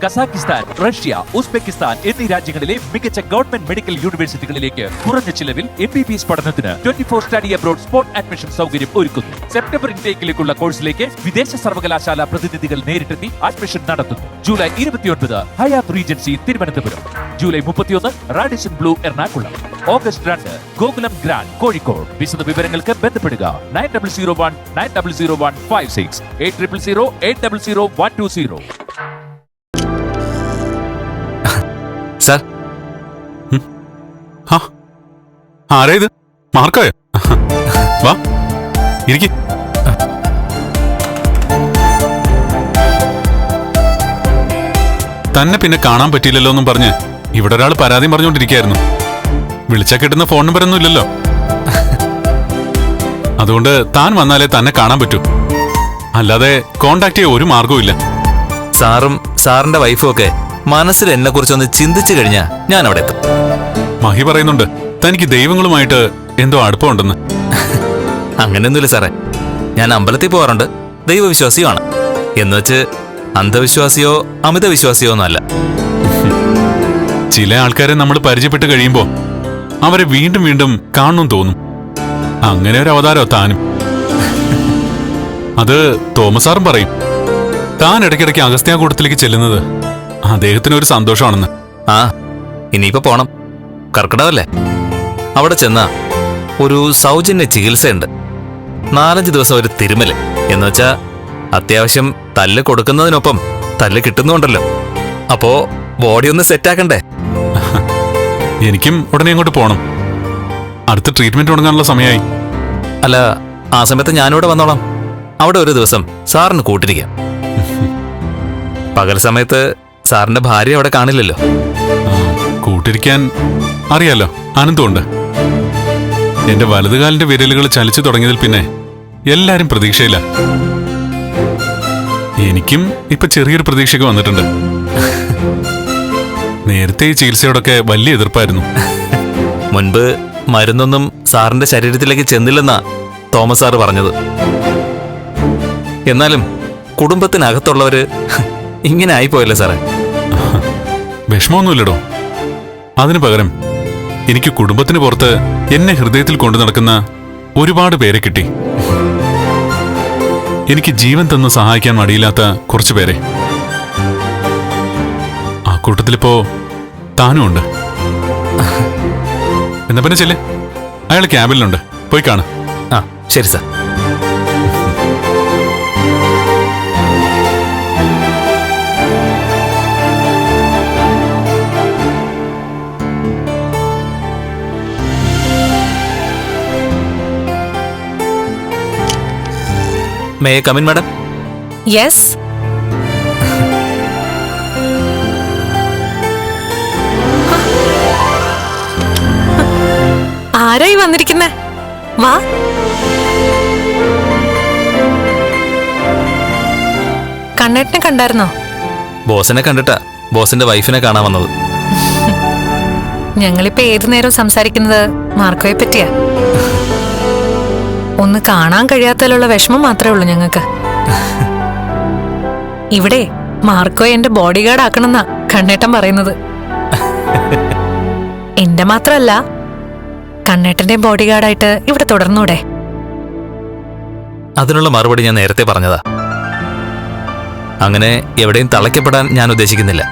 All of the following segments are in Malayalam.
കസാക്കിസ്ഥാൻ, റഷ്യ, ഉസ്ബെക്കിസ്ഥാൻ എന്നീ രാജ്യങ്ങളിലെ മികച്ച ഗവൺമെന്റ് മെഡിക്കൽ യൂണിവേഴ്സിറ്റികളിലേക്ക് കുറഞ്ഞ ചിലവിൽ MBBS പഠനത്തിന് 24 സ്റ്റഡി അബ്രോഡ് സ്പോട്ട് അഡ്മിഷൻ സൗകര്യം ഒരുക്കുന്നു. സെപ്റ്റംബർ ഇൻടേക്കിലേക്കുള്ള കോഴ്സിലേക്ക് വിദേശ സർവകലാശാല പ്രതിനിധികൾ നേരിട്ടെത്തി അഡ്മിഷൻ നടത്തുന്നു. July 29 Hyatt Regency Thiruvananthapuram, July 31 Radisson Blu Ernakulam, August 2 Gokulam grand Kozhikode. വിശദ വിവരങ്ങൾക്ക് ബന്ധപ്പെടുക 9001900156 8000800120. സാർ, ആരാ ഇത്? മാർക്കോയോ? വാ ഇരിക്ക്. തന്നെ പിന്നെ കാണാൻ പറ്റിയില്ലല്ലോ എന്നും പറഞ്ഞ് ഇവിടെ ഒരാൾ പരാതി പറഞ്ഞുകൊണ്ടിരിക്കുകയായിരുന്നു. വിളിച്ചാൽ കിട്ടുന്ന ഫോൺ നമ്പർ ഒന്നും ഇല്ലല്ലോ. അതുകൊണ്ട് താൻ വന്നാലേ തന്നെ കാണാൻ പറ്റൂ, അല്ലാതെ കോണ്ടാക്ട് ചെയ്യാൻ ഒരു മാർഗവും ഇല്ല. സാറും സാറിന്റെ വൈഫും ഒക്കെ മനസ്സിൽ എന്നെ കുറിച്ചൊന്ന് ചിന്തിച്ചു കഴിഞ്ഞാ ഞാൻ അവിടെ എത്തും. മഹി പറയുന്നുണ്ട് തനിക്ക് ദൈവങ്ങളുമായിട്ട് എന്തോ അടുപ്പമുണ്ടെന്ന്. അങ്ങനെയൊന്നുമില്ല സാറേ, ഞാൻ അമ്പലത്തിൽ പോകാറുണ്ട്, ദൈവവിശ്വാസിയുമാണ്. എന്നുവെച്ച് അന്ധവിശ്വാസിയോ അമിത വിശ്വാസിയോ ഒന്നല്ല. ചില ആൾക്കാരെ നമ്മൾ പരിചയപ്പെട്ട് കഴിയുമ്പോ അവരെ വീണ്ടും വീണ്ടും കാണണം തോന്നും. അങ്ങനെ ഒരു അവതാരോ താനും. അത് തോമസ് സാറും പറയും. താൻ ഇടയ്ക്കിടയ്ക്ക് അഗസ്ത്യാകൂടത്തിലേക്ക് ചെല്ലുന്നത് അദ്ദേഹത്തിനൊരു സന്തോഷമാണെന്ന്. ആ, ഇനിയിപ്പോ പോണം. കർക്കിടകല്ലേ, അവിടെ ചെന്നാ ഒരു സൗജന്യ ചികിത്സയുണ്ട്. 4-5 ദിവസം ഒരു തിരുമല്. എന്നുവെച്ചാ അത്യാവശ്യം തല്ല് കൊടുക്കുന്നതിനൊപ്പം തല്ല് കിട്ടുന്നുണ്ടല്ലോ. അപ്പോ ബോഡി ഒന്ന് സെറ്റാക്കണ്ടേ? എനിക്കും ഉടനെ അങ്ങോട്ട് പോണം. അടുത്ത ട്രീറ്റ്മെന്റ് തുടങ്ങാനുള്ള സമയമായി. അല്ല, ആ സമയത്ത് ഞാനിവിടെ വന്നോളാം. അവിടെ ഒരു ദിവസം സാറിന് കൂട്ടിരിക്കാം. പകൽ സമയത്ത് സാറിന്റെ ഭാര്യ അവിടെ കാണില്ലല്ലോ. കൂട്ടിരിക്കാൻ അറിയാലോ, ആനന്ദമുണ്ട്. എന്റെ വലതുകാലിന്റെ വിരലുകൾ ചലിച്ചു തുടങ്ങിയതിൽ പിന്നെ എല്ലാരും പ്രതീക്ഷയില്ല. എനിക്കും ഇപ്പൊ ചെറിയൊരു പ്രതീക്ഷയൊക്കെ വന്നിട്ടുണ്ട്. നേരത്തെ ഈ ചികിത്സയോടൊക്കെ വലിയ എതിർപ്പായിരുന്നു. മുൻപ് മരുന്നൊന്നും സാറിന്റെ ശരീരത്തിലേക്ക് ചെന്നില്ലെന്നാ തോമസ് സാറ് പറഞ്ഞത്. എന്നാലും കുടുംബത്തിനകത്തുള്ളവര് ഇങ്ങനെ ആയിപ്പോയല്ലേ സാറേ? വിഷമമൊന്നുമില്ലടോ. അതിനു പകരം എനിക്ക് കുടുംബത്തിന് പുറത്ത് എന്നെ ഹൃദയത്തിൽ കൊണ്ടു നടക്കുന്ന ഒരുപാട് പേരെ കിട്ടി. എനിക്ക് ജീവൻ തന്ന് സഹായിക്കാൻ മടിയില്ലാത്ത കുറച്ചു പേരെ. ആ കൂട്ടത്തിലിപ്പോ താനും ഉണ്ട്. എന്നാ പിന്നെ ചെല്ല്, അയാൾ ക്യാബിലുണ്ട്, പോയി കാണാം. ആ ശരി sir. May I come in, madam? Yes. ആരായി വന്നിരിക്കുന്നേ? വാ. കണ്ണേട്ടനെ കണ്ടായിരുന്നോ? ബോസിനെ കണ്ടിട്ടാ ബോസിന്റെ വൈഫിനെ കാണാൻ വന്നത്. ഞങ്ങളിപ്പോ ഏതു നേരവും സംസാരിക്കുന്നത് മാർക്കോയെ പറ്റിയാ. ഒന്ന് കാണാൻ കഴിയാത്തതിലുള്ള വിഷമം മാത്രമേ ഉള്ളൂ ഞങ്ങൾക്ക്. ഇവിടെ മാർക്കോ എന്റെ ബോഡി ഗാർഡ് ആക്കണമെന്നാ കണ്ണേട്ടൻ പറയുന്നത്. എന്റെ മാത്രല്ല, കണ്ണേട്ടന്റെ ബോഡി ഗാർഡായിട്ട് ഇവിടെ തുടർന്നൂടെ? അതിനുള്ള മറുപടി ഞാൻ നേരത്തെ പറഞ്ഞതാ. അങ്ങനെ എവിടെയും തളയ്ക്കപ്പെടാൻ ഞാൻ ഉദ്ദേശിക്കുന്നില്ല.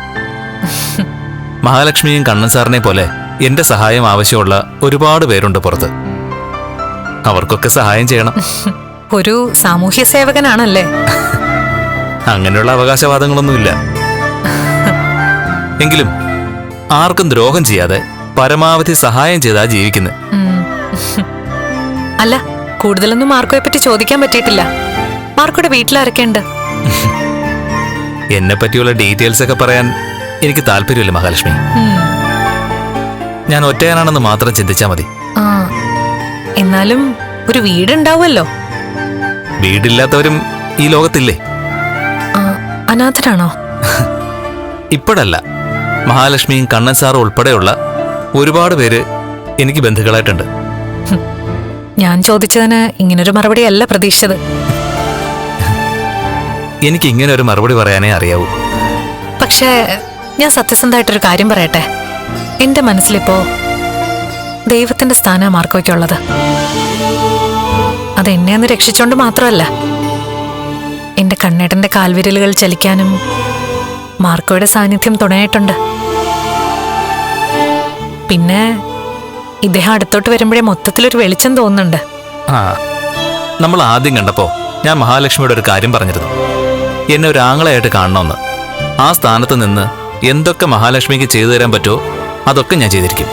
മഹാലക്ഷ്മിയും കണ്ണൻ സാറിനെ പോലെ എന്റെ സഹായം ആവശ്യമുള്ള ഒരുപാട് പേരുണ്ട് പുറത്ത്. അവർക്കൊക്കെ സഹായം ചെയ്യണം. ഒരു സാമൂഹ്യ സേവകനാണല്ലേ? അങ്ങനെയുള്ള അവകാശവാദങ്ങളൊന്നുമില്ല. എങ്കിലും ആർക്കും ദ്രോഹം ചെയ്യാതെ പരമാവധി സഹായം ചെയ്താ ജീവിക്കുന്നത്. അല്ല, കൂടുതലൊന്നും മാർക്കോയെ പറ്റി ചോദിക്കാൻ പറ്റിയിട്ടില്ല. മാർക്കോയുടെ വീട്ടിലാരൊക്കെയുണ്ട്? എന്നെ പറ്റിയുള്ള ഡീറ്റെയിൽസ് ഒക്കെ പറയാൻ എനിക്ക് താല്പര്യമില്ല മഹാലക്ഷ്മി. ഞാൻ ഒറ്റയാനാണെന്ന് മാത്രം ചിന്തിച്ചാ മതി. എന്നാലും ഒരു വീടുണ്ടാവുമല്ലോ. വീടില്ലാത്തവരും ഈ ലോകത്തില്ലേ? അനാഥനാണോ? ഇപ്പോഴല്ല, മഹാലക്ഷ്മിയും കണ്ണൻ സാറും ഉൾപ്പെടെയുള്ള ഒരുപാട് പേര് എനിക്ക് ബന്ധുക്കളായിട്ടുണ്ട്. ഞാൻ ചോദിച്ചതിന് ഇങ്ങനൊരു മറുപടി അല്ല പ്രതീക്ഷിച്ചത്. എനിക്ക് ഇങ്ങനെ ഒരു മറുപടി പറയാനേ അറിയാവൂ. പക്ഷേ ഞാൻ സത്യസന്ധമായിട്ടൊരു കാര്യം പറയട്ടെ. എന്റെ മനസ്സിലിപ്പോ ദൈവത്തിന്റെ സ്ഥാനം മാർക്കോയ്ക്കുള്ളത്. അതെന്നെ ഒന്ന് രക്ഷിച്ചോണ്ട് മാത്രമല്ല, എന്റെ കണ്ണേട്ടന്റെ കാൽവിരലുകൾ ചലിക്കാനും മാർക്കോയുടെ സാന്നിധ്യം തുണയായിട്ടുണ്ട്. പിന്നെ ഇദ്ദേഹം അടുത്തോട്ട് വരുമ്പോഴേ മൊത്തത്തിലൊരു വെളിച്ചം തോന്നുന്നുണ്ട്. ആ, നമ്മൾ ആദ്യം കണ്ടപ്പോ ഞാൻ മഹാലക്ഷ്മിയുടെ ഒരു കാര്യം പറഞ്ഞിരുന്നു, എന്നെ ഒരു ആങ്ങളയായിട്ട് കാണണമെന്ന്. ആ സ്ഥാനത്ത് നിന്ന് എന്തൊക്കെ മഹാലക്ഷ്മിക്ക് ചെയ്തു തരാൻ പറ്റുമോ അതൊക്കെ ഞാൻ ചെയ്തിരിക്കും.